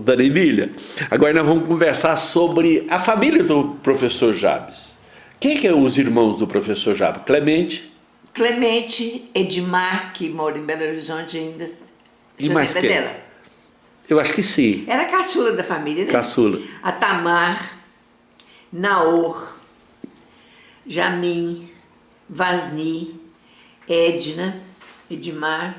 Dona Emília, agora nós vamos conversar sobre a família do professor Jabes. Quem que é os irmãos do professor Jabes? Clemente, Edmar, que mora em Belo Horizonte ainda. E mais quem? Dela. Eu acho que sim. Era a caçula da família, né? Caçula. A Tamar, Naor, Jamim, Vasni, Edna, Edmar.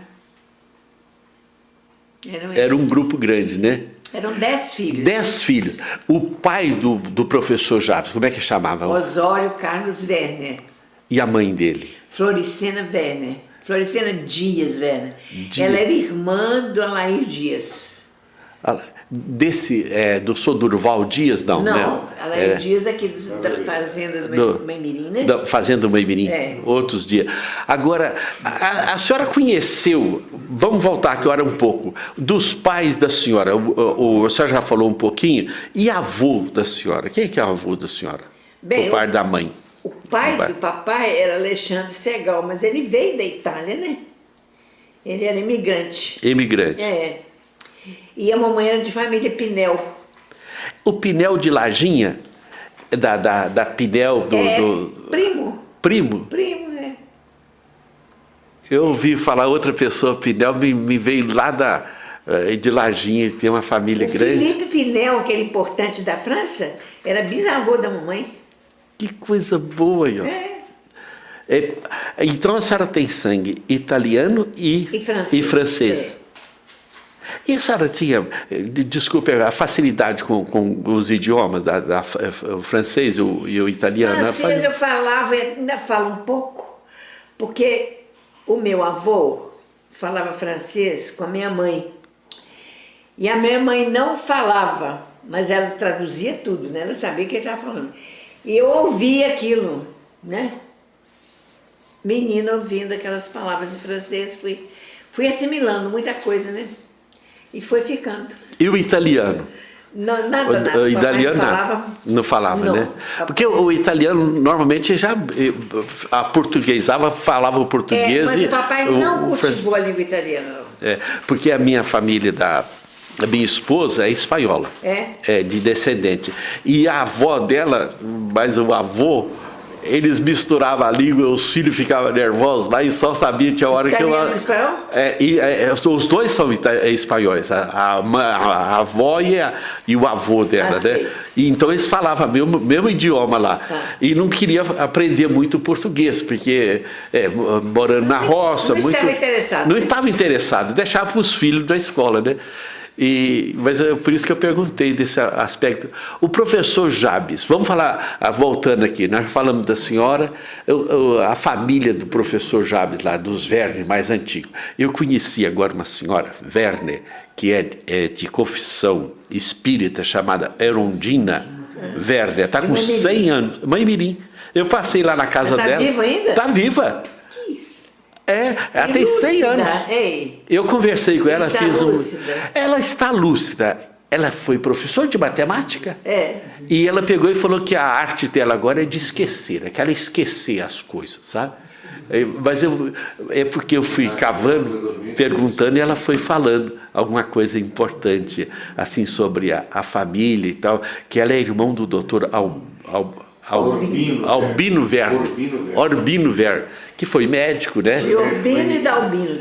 Era um grupo grande, né? Eram 10 filhos. 10 filhos. O pai do professor Jabes, como é que chamava? Osório Carlos Werner. E a mãe dele? Floricena Werner. Floricena Dias Werner. Ela era irmã do Alair Dias. Do Sr. Durval Dias, não? Não, né? Alair Dias aqui da Fazenda do Maimirim, né? Da Fazenda do Maimirim, outros dias. Agora, a senhora conheceu, vamos voltar agora um pouco, dos pais da senhora, a senhora já falou um pouquinho, e avô da senhora? Quem é que é o avô da senhora? Bem, o pai da mãe. O pai do papai era Alexandre Segal, mas ele veio da Itália, né? Ele era imigrante. Imigrante. E a mamãe era de família Pinel. O Pinel de Lajinha, da Pinel primo. Primo? Primo, né? Eu ouvi falar outra pessoa, Pinel, me veio lá de Lajinha, tem uma família grande. Felipe Pinel, aquele importante da França, era bisavô da mamãe. Que coisa boa, ó. Então a senhora tem sangue italiano e francês. E a senhora tinha, desculpe, a facilidade com os idiomas, o francês e o italiano? Francês eu falava, ainda falo um pouco, porque o meu avô falava francês com a minha mãe. E a minha mãe não falava, mas ela traduzia tudo, né? Ela sabia o que ele estava falando. E eu ouvia aquilo, né? Menina ouvindo aquelas palavras em francês, fui assimilando muita coisa, né? E foi ficando. E o italiano? Não, nada. O italiano não falava, né? Porque o italiano normalmente já falava o português. Mas o papai não cultivou a língua italiana. Porque a minha família a minha esposa é espanhola, de descendente. E a avó dela, mas o avô, eles misturavam a língua, os filhos ficavam nervosos lá e só sabia, tinha hora que Italiano e espanhol? Os dois são espanhóis, a avó e o avô dela, né? E então eles falavam o mesmo idioma lá. E não queria aprender muito português, porque morando na roça... Não estava interessado, deixava para os filhos da escola, né? Mas é por isso que eu perguntei desse aspecto. O professor Jabes, vamos falar, voltando aqui, nós falamos da senhora, a família do professor Jabes lá, dos Werner, mais antigo. Eu conheci agora uma senhora, Werner, que é de confissão espírita, chamada Erondina Werner, está com 100 anos, Mãe Mirim. Eu passei lá na casa dela. Está viva ainda? Está viva. Ela tem 100 anos. Eu conversei com ela, ela está lúcida. Ela foi professora de matemática. E ela pegou e falou que a arte dela agora é de esquecer, é que ela esquecer as coisas, sabe? Mas porque eu fui cavando, perguntando, e ela foi falando alguma coisa importante, assim, sobre a família e tal, que ela é irmão do doutor Albino Werner, que foi médico, né? De Urbino e da Albino.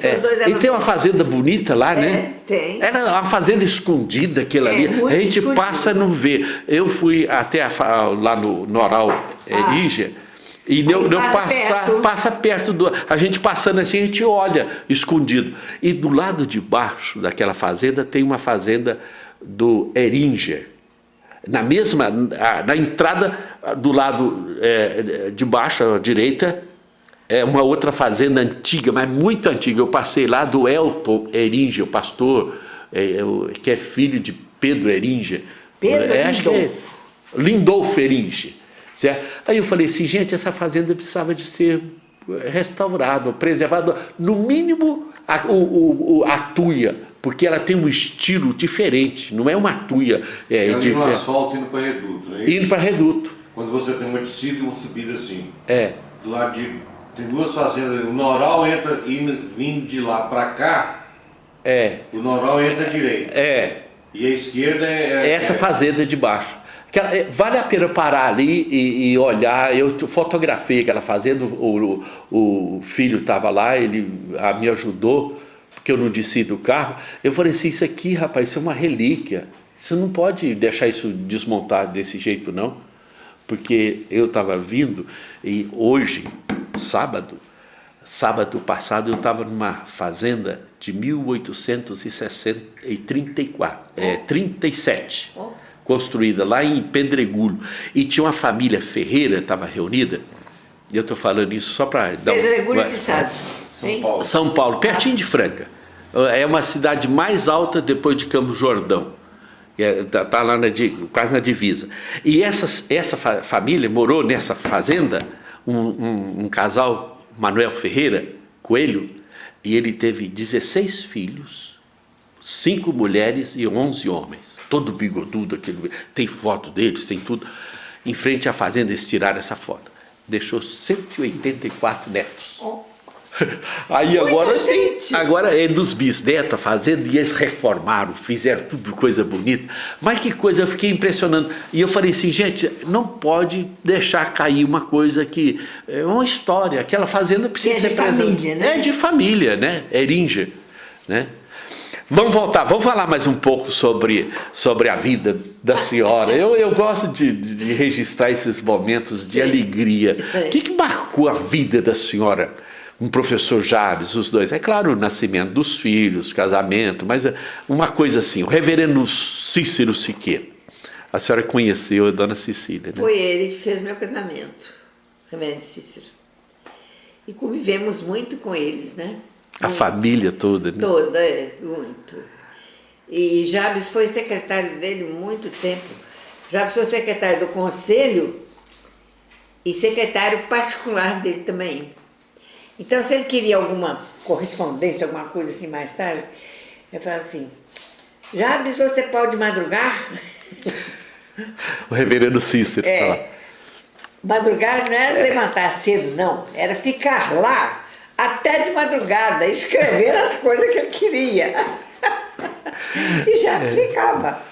E tem uma fazenda bonita lá, né? Tem. Era uma fazenda escondida, aquela ali. A gente passa a não ver. Eu fui até lá no Noral Rígia, e passa perto a gente passando assim, a gente olha escondido. E do lado de baixo daquela fazenda tem uma fazenda do Eringer. Na entrada do lado de baixo, à direita, é uma outra fazenda antiga, mas muito antiga. Eu passei lá do Elton Eringer, o pastor, que é filho de Pedro Eringer. Acho que é Lindolfo Eringer. Certo? Aí eu falei assim, gente, essa fazenda precisava de ser restaurada, preservada, no mínimo a tuia, porque ela tem um estilo diferente, não é uma tuia. No asfalto indo para Reduto, né? Indo para Reduto. Quando você tem uma descida e uma subida assim. Do lado tem duas fazendas, o Noral vindo de lá para cá, o Noral entra à direita. E a esquerda essa fazenda de baixo. Vale a pena parar ali e olhar. Eu fotografei aquela fazenda, o filho estava lá, ele me ajudou, porque eu não desci do carro. Eu falei assim, isso aqui, rapaz, isso é uma relíquia. Você não pode deixar isso desmontar desse jeito, não. Porque eu estava vindo e hoje, sábado passado, eu estava numa fazenda de 37, construída lá em Pedregulho. E tinha uma família Ferreira, estava reunida, e eu estou falando isso só para dar Pedregulho que estado? São Paulo, pertinho de Franca. É uma cidade mais alta depois de Campos Jordão. Está lá quase na divisa. E essa família morou nessa fazenda, um casal, Manuel Ferreira Coelho, e ele teve 16 filhos, 5 mulheres e 11 homens. Todo bigodudo, tem foto deles, tem tudo. Em frente à fazenda, eles tiraram essa foto. Deixou 184 netos. Aí agora é dos bisnetos a fazenda, e eles reformaram, fizeram tudo coisa bonita. Mas que coisa, eu fiquei impressionando. E eu falei assim, gente, não pode deixar cair uma coisa que é uma história. Aquela fazenda precisa ser família, né? É de família, né? Eringer, né? Vamos voltar, vamos falar mais um pouco sobre a vida da senhora. Eu gosto de registrar esses momentos de alegria. O que marcou a vida da senhora? Um professor Jabes, os dois. É claro, o nascimento dos filhos, casamento, mas uma coisa assim, o reverendo Cícero Siqueira. A senhora conheceu a dona Cecília, né? Foi ele que fez meu casamento, o reverendo Cícero. E convivemos muito com eles, né? A família toda, né? Toda, muito. E Jabes foi secretário dele muito tempo. Jabes foi secretário do conselho e secretário particular dele também. Então, se ele queria alguma correspondência, alguma coisa assim mais tarde, eu falava assim, Jabes, você pode madrugar? O reverendo Cícero. Madrugar não era levantar cedo, não. Era ficar lá até de madrugada, escrevendo as coisas que ele queria. E Jabes ficava.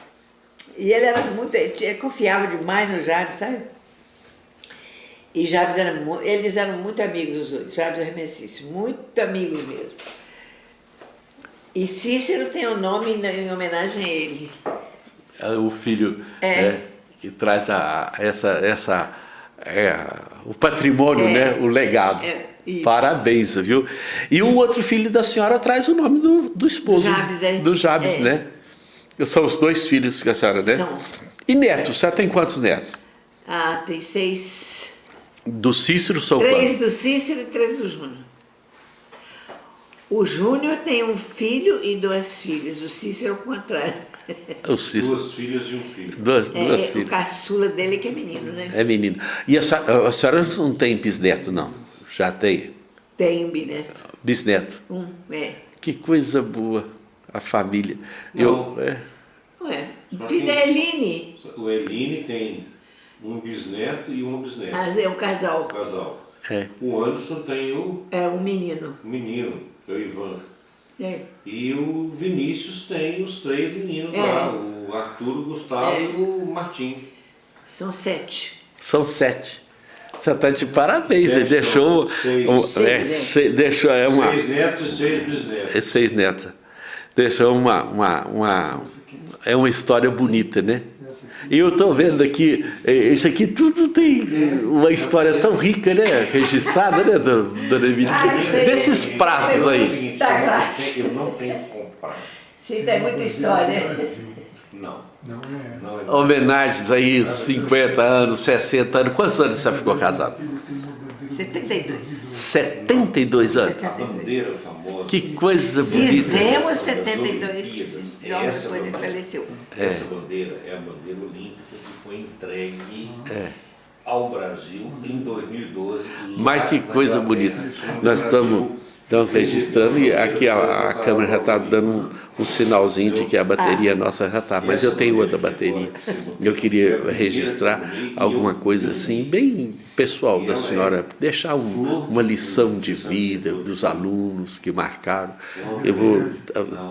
E ele era muito, ele confiava demais no Jabes, sabe? E Jabes eles eram muito amigos os dois, Jabes e reverendo Cícero, muito amigos mesmo. E Cícero tem um nome em homenagem a ele. O filho que traz o patrimônio, né? O legado. Parabéns, viu? E o outro filho da senhora traz o nome do esposo. Do Jabes, né? São os 2 filhos que a senhora, né? São. E netos? A senhora tem quantos netos? Tem 6. Do Cícero são 3 quantos? do Cícero e 3 do Júnior. O Júnior tem um filho e 2 filhas. O Cícero é o contrário. O Cícero. 2 filhas e um filho. Duas filhas. O caçula dele que é menino, né? É menino. E a senhora não tem bisneto, não? Já tem? Tem um bisneto. Bisneto? Que coisa boa, a família. Filho da Eline. O Eline tem um bisneto e uma bisneta. É um casal. O Anderson tem um menino. O menino, que é o Ivan. E o Vinícius tem os 3 meninos lá, o Arthur, o Gustavo e o Martim. São 7. São 7. Você está de parabéns, você deixou... 6 deixou 6 netos e 6 bisnetos. 6 netos. Deixou é uma história bonita, né? E eu estou vendo aqui, isso aqui tudo tem uma história tão rica, né? Registrada, né, dona Emília? Desses pratos aí. Eu não tenho que comprar. Sim, tem muita história. Não. Homenagens aí, 50 anos, 60 anos. Quantos anos você ficou casado? 72. 72 anos? A bandeira famosa. Que coisa bonita. Fizemos 72 anos depois ele faleceu. Essa bandeira é a bandeira olímpica que foi entregue ao Brasil em 2012. Mas que coisa bonita. Nós estamos... Então, registrando, e aqui a câmera já está dando um sinalzinho de que a bateria nossa já está, mas eu tenho outra bateria. Eu queria registrar alguma coisa assim, bem pessoal da senhora, deixar uma lição de vida dos alunos que marcaram. Eu vou,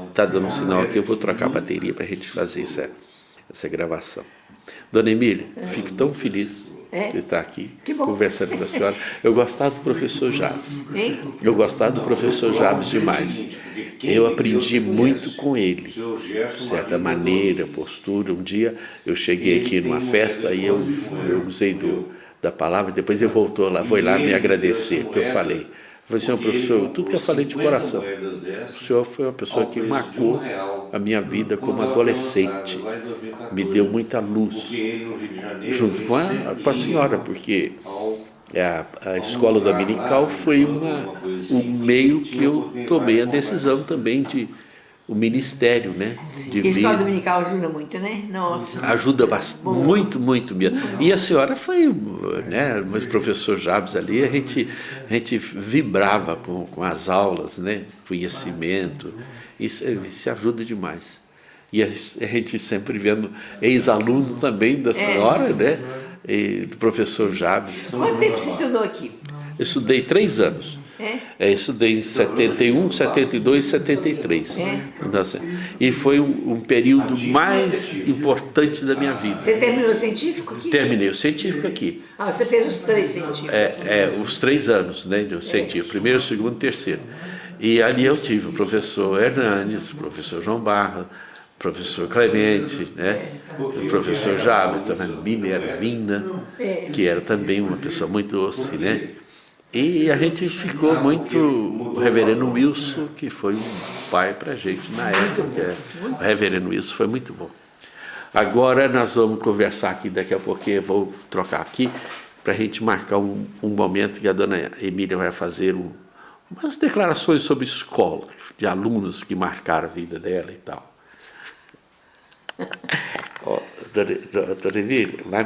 está dando um sinal aqui, eu vou trocar a bateria para a gente fazer essa gravação. Dona Emília, fico tão feliz de estar aqui conversando com a senhora. Eu gostava do professor Jabes. Eu gostava do professor Jabes demais. Eu aprendi muito com ele, de certa maneira, postura. Um dia eu cheguei aqui numa festa e eu usei da palavra, depois ele voltou lá, foi lá me agradecer, que eu falei. Eu falei, senhor professor, tudo que eu falei de coração. O senhor foi uma pessoa que marcou a minha vida como adolescente. Me deu muita luz, junto com a senhora, porque a escola dominical foi um meio que eu tomei a decisão também o ministério, né? A escola dominical ajuda muito, né? Nossa. Ajuda bastante, muito, muito mesmo. E a senhora foi, né? O professor Jabes ali, a gente vibrava com as aulas, né? Conhecimento, isso ajuda demais. E a gente sempre vendo ex-aluno também da senhora, né? E do professor Jabes. Quanto tempo você estudou aqui? Eu estudei 3 anos. Estudei em 71, 72 e 73. E foi um período mais importante da minha vida. Você terminou o científico aqui? Terminei o científico aqui. Ah, você fez os 3 científicos? Os 3 anos, né, do científico, primeiro, segundo e terceiro. E ali eu tive o professor Hernanes, o professor João Barra, o professor Clemente, né, o professor Jabes, também, Minervina, que era também uma pessoa muito doce, né? E a gente ficou muito... O reverendo Wilson, que foi um pai para a gente na época. O reverendo Wilson foi muito bom. Agora nós vamos conversar aqui, daqui a pouquinho eu vou trocar aqui, para a gente marcar um momento que a dona Emília vai fazer umas declarações sobre escola, de alunos que marcaram a vida dela e tal. Dona Emília, vai